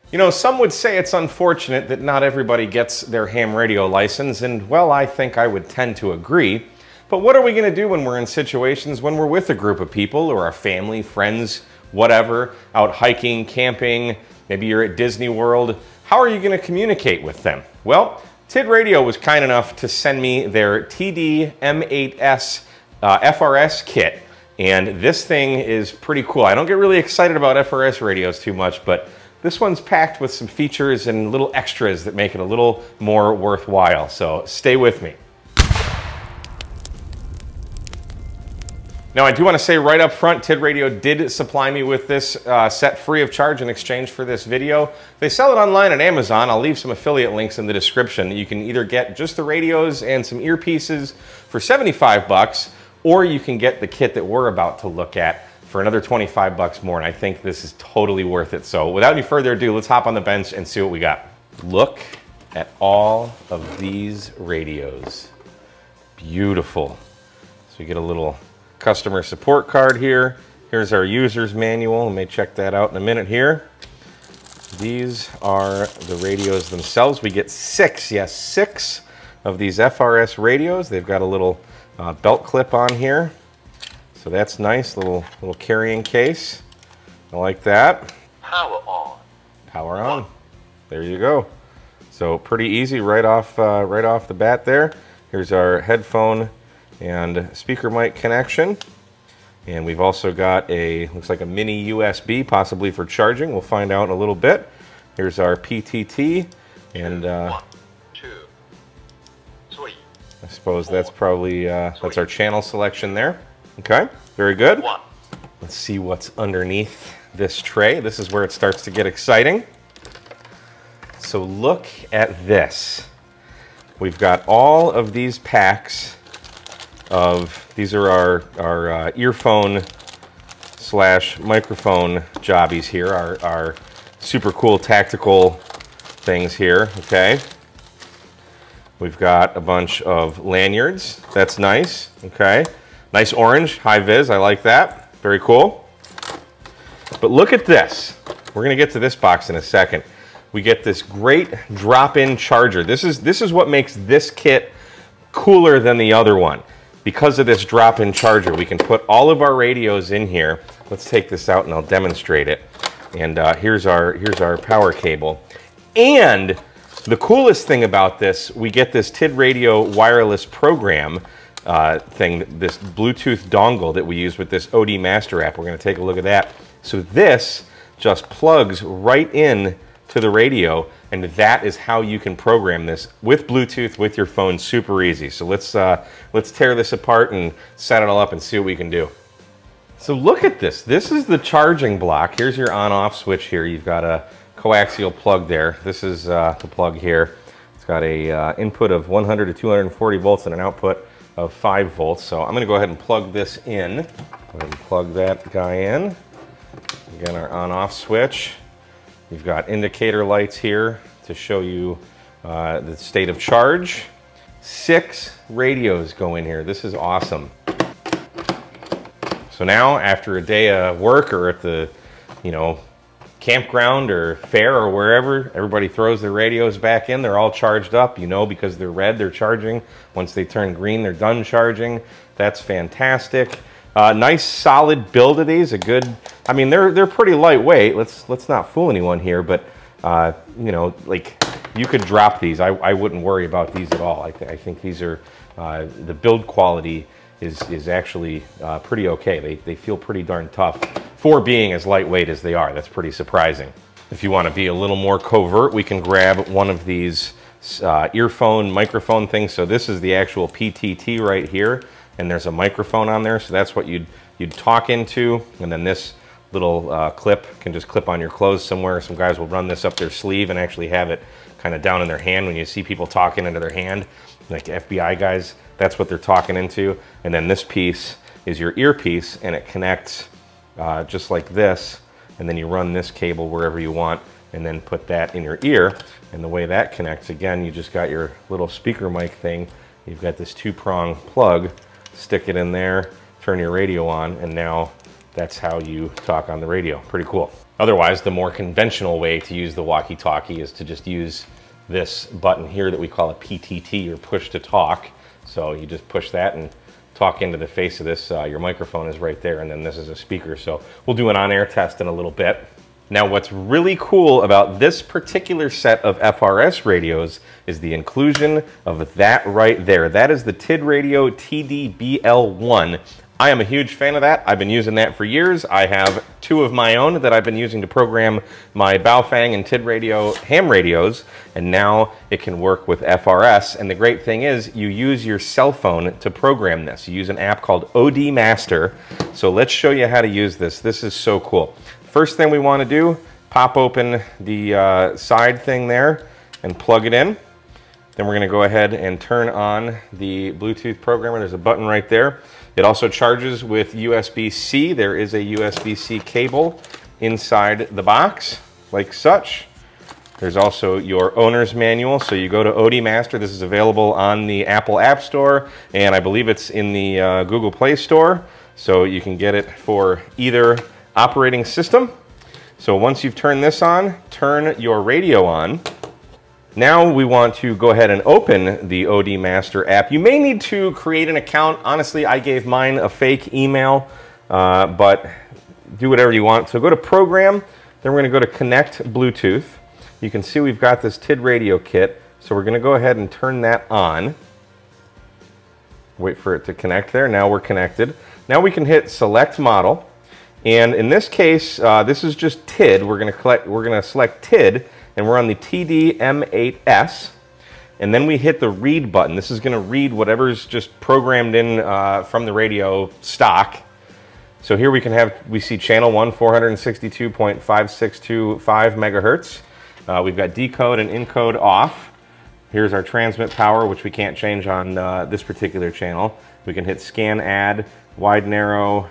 You know, some would say it's unfortunate that not everybody gets their ham radio license, and well, I think I would tend to agree. But what are we going to do when we're in situations when we're with a group of people or our family, friends, whatever, out hiking, camping, maybe you're at Disney World? How are you going to communicate with them? Well, TidRadio was kind enough to send me their M8s FRS kit, and this thing is pretty cool. I don't get really excited about FRS radios too much, but this one's packed with some features and little extras that make it a little more worthwhile, so stay with me. Now, I do want to say right up front, TidRadio did supply me with this set free of charge in exchange for this video. They sell it online at Amazon. I'll leave some affiliate links in the description. You can either get just the radios and some earpieces for 75 bucks, or you can get the kit that we're about to look at for another 25 bucks more, and I think this is totally worth it. So without any further ado, let's hop on the bench and see what we got. Look at all of these radios. Beautiful. So you get a little customer support card here. Here's our user's manual. We may check that out in a minute here. These are the radios themselves. We get 6, yes, 6 of these FRS radios. They've got a little belt clip on here. So that's nice, little carrying case. I like that. Power on. Power on. There you go. So pretty easy right off the bat there. Here's our headphone and speaker mic connection. And we've also got looks like a mini USB, possibly for charging. We'll find out in a little bit. Here's our PTT, and 1, 2, 3. I suppose that's probably that's our channel selection there. Okay, very good. 1. Let's see what's underneath this tray. This is where it starts to get exciting. So look at this. We've got all of these packs of, these are our earphone / microphone jobbies here, our super cool tactical things here, okay? We've got a bunch of lanyards. That's nice, okay? Nice orange, high vis, I like that. Very cool. But look at this. We're gonna get to this box in a second. We get this great drop-in charger. This is what makes this kit cooler than the other one. Because of this drop-in charger, we can put all of our radios in here. Let's take this out and I'll demonstrate it. And here's our power cable. And the coolest thing about this, we get this TidRadio wireless program thing, this Bluetooth dongle that we use with this OD Master app. We're going to take a look at that. So this just plugs right in to the radio, and that is how you can program this with Bluetooth with your phone, super easy. So let's tear this apart and set it all up and see what we can do. So look at this. This is the charging block. Here's your on-off switch here. You've got a coaxial plug there. This is the plug here. It's got a input of 100 to 240 volts and an output of 5 volts. So I'm going to go ahead and plug this in. Go ahead and plug that guy in. Again, our on-off switch. We've got indicator lights here to show you the state of charge. 6 radios go in here. This is awesome. So now, after a day of work or at the, campground or fair or wherever, everybody throws their radios back in. They're all charged up, because they're red, they're charging. Once they turn green, they're done charging. That's fantastic. Nice solid build of these. They're pretty lightweight. Let's not fool anyone here, but you could drop these. I wouldn't worry about these at all. I think these are the build quality is actually pretty okay. They feel pretty darn tough for being as lightweight as they are. That's pretty surprising. If you want to be a little more covert, we can grab one of these earphone microphone things. So this is the actual PTT right here, and there's a microphone on there. So that's what you'd talk into, and then this little clip can just clip on your clothes somewhere. Some guys will run this up their sleeve and actually have it kind of down in their hand. When you see people talking into their hand, like FBI guys, that's what they're talking into. And then this piece is your earpiece, and it connects just like this, and then you run this cable wherever you want and then put that in your ear. And the way that connects, again, you just got your little speaker mic thing. You've got this 2-prong plug, stick it in there, turn your radio on, and now that's how you talk on the radio. Pretty cool. Otherwise, the more conventional way to use the walkie-talkie is to just use this button here that we call a PTT, or push to talk. So you just push that and talk into the face of this. Your microphone is right there, and then this is a speaker. So we'll do an on-air test in a little bit. Now, what's really cool about this particular set of FRS radios is the inclusion of that right there. That is the TidRadio TD-BL1. I am a huge fan of that. I've been using that for years. I have two of my own that I've been using to program my Baofeng and TidRadio ham radios, and now it can work with FRS. And the great thing is you use your cell phone to program this. You use an app called OD Master. So let's show you how to use this. This is so cool. First thing we want to do, pop open the side thing there and plug it in. Then we're going to go ahead and turn on the Bluetooth programmer. There's a button right there. It also charges with USB-C. There is a USB-C cable inside the box, like such. There's also your owner's manual. So you go to OD Master. This is available on the Apple App Store, and I believe it's in the Google Play Store. So you can get it for either operating system. So once you've turned this on, turn your radio on. Now we want to go ahead and open the OD Master app. You may need to create an account. Honestly, I gave mine a fake email, but do whatever you want. So go to Program, then we're going to go to Connect Bluetooth. You can see we've got this TidRadio kit, so we're going to go ahead and turn that on. Wait for it to connect there. Now we're connected. Now we can hit Select Model, and in this case, this is just TID. We're going to select TID. And we're on the TD M8s, and then we hit the read button. This is going to read whatever's just programmed in from the radio stock. So here we see channel 1, 462.5625 megahertz. We've got decode and encode off. Here's our transmit power, which we can't change on this particular channel. We can hit scan, add, wide, narrow,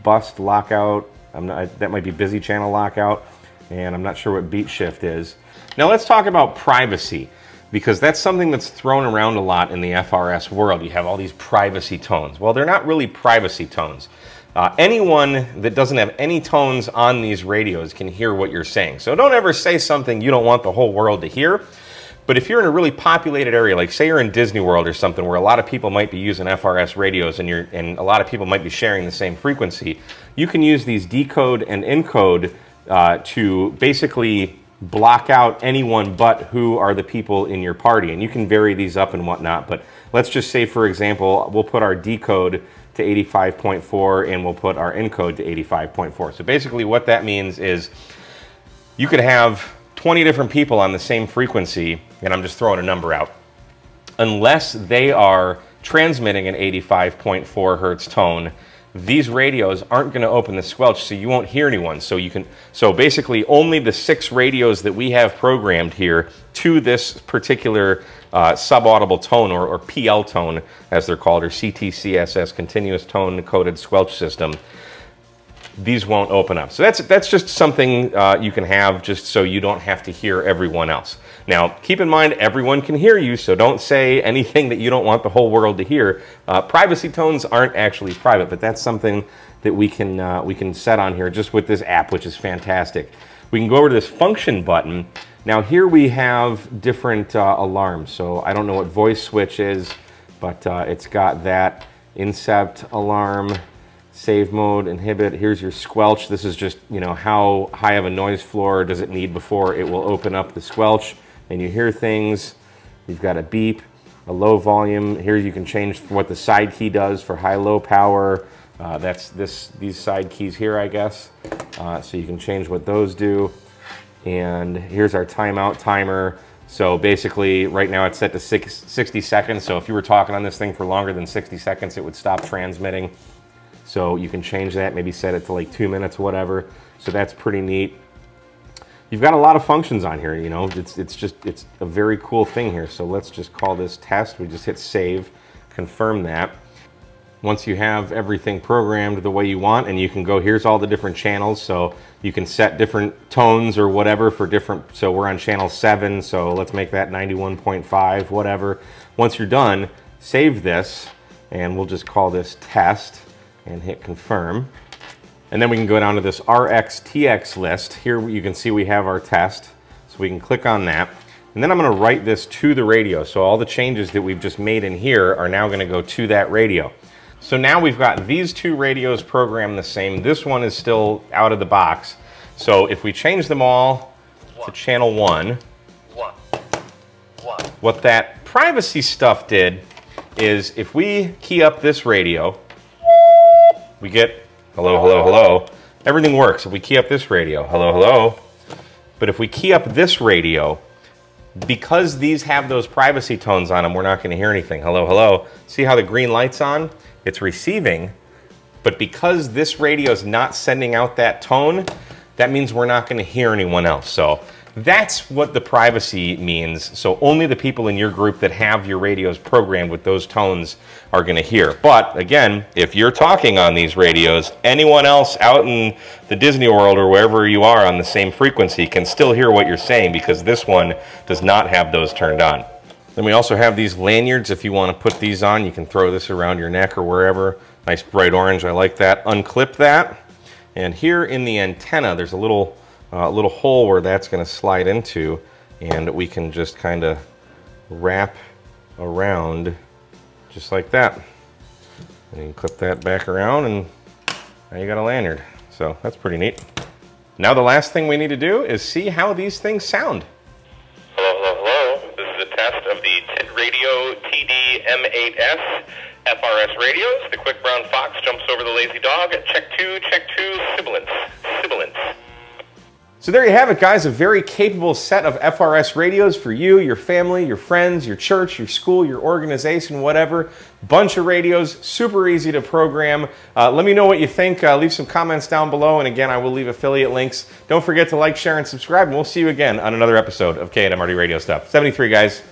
bust, lockout. That might be busy channel lockout. And I'm not sure what beat shift is. Now let's talk about privacy, because that's something that's thrown around a lot in the FRS world. You have all these privacy tones. Well, they're not really privacy tones. Anyone that doesn't have any tones on these radios can hear what you're saying. So don't ever say something you don't want the whole world to hear. But if you're in a really populated area, like say you're in Disney World or something where a lot of people might be using FRS radios and a lot of people might be sharing the same frequency, you can use these decode and encode to basically block out anyone but who are the people in your party. And you can vary these up and whatnot, but let's just say, for example, we'll put our decode to 85.4 and we'll put our encode to 85.4. So basically what that means is you could have 20 different people on the same frequency, and I'm just throwing a number out. Unless they are transmitting an 85.4 hertz tone, these radios aren't going to open the squelch, so you won't hear anyone. So basically only the 6 radios that we have programmed here to this particular subaudible tone, or PL tone as they're called, or CTCSS, continuous tone coded squelch system, these won't open up. So that's just something you can have just so you don't have to hear everyone else. Now, keep in mind, everyone can hear you, so don't say anything that you don't want the whole world to hear. Privacy tones aren't actually private, but that's something that we can set on here just with this app, which is fantastic. We can go over to this function button. Now here we have different alarms. So I don't know what voice switch is, but it's got that incept alarm, save mode, inhibit. Here's your squelch. This is just, how high of a noise floor does it need before it will open up the squelch. And you hear things. You've got a beep, a low volume. Here you can change what the side key does for high-low power. That's these side keys here, I guess. So you can change what those do. And here's our timeout timer. So basically, right now it's set to 60 seconds. So if you were talking on this thing for longer than 60 seconds, it would stop transmitting. So you can change that, maybe set it to like 2 minutes, whatever. So that's pretty neat. You've got a lot of functions on here, it's a very cool thing here. So let's just call this test. We just hit save, confirm that. Once you have everything programmed the way you want, and you can go, here's all the different channels, so you can set different tones or whatever for different, so we're on channel 7, so let's make that 91.5, whatever. Once you're done, save this, and we'll just call this test, and hit confirm. And then we can go down to this RxTX list. Here you can see we have our test. So we can click on that. And then I'm going to write this to the radio. So all the changes that we've just made in here are now going to go to that radio. So now we've got these two radios programmed the same. This one is still out of the box. So if we change them all to channel 1, what that privacy stuff did is if we key up this radio, we get hello, hello, hello. Everything works. If we key up this radio, hello, hello. But if we key up this radio, because these have those privacy tones on them, we're not going to hear anything. Hello, hello. See how the green light's on? It's receiving, but because this radio is not sending out that tone, that means we're not going to hear anyone else. So that's what the privacy means. So only the people in your group that have your radios programmed with those tones are going to hear. But again, if you're talking on these radios, anyone else out in the Disney World or wherever you are on the same frequency can still hear what you're saying, because this one does not have those turned on. Then we also have these lanyards. If you want to put these on, you can throw this around your neck or wherever. Nice bright orange, I like that. Unclip that. And here in the antenna, there's a little hole where that's going to slide into, and we can just kind of wrap around just like that. And you can clip that back around, and now you got a lanyard. So that's pretty neat. Now the last thing we need to do is see how these things sound. Hello, hello, hello. This is a test of the TidRadio TD M8s FRS radios. The quick brown fox jumps over the lazy dog. Check two, sibilance, sibilance. So there you have it, guys, a very capable set of FRS radios for you, your family, your friends, your church, your school, your organization, whatever. Bunch of radios, super easy to program. Let me know what you think. Leave some comments down below, and again, I will leave affiliate links. Don't forget to like, share, and subscribe, and we'll see you again on another episode of K8MRD Radio Stuff. 73, guys.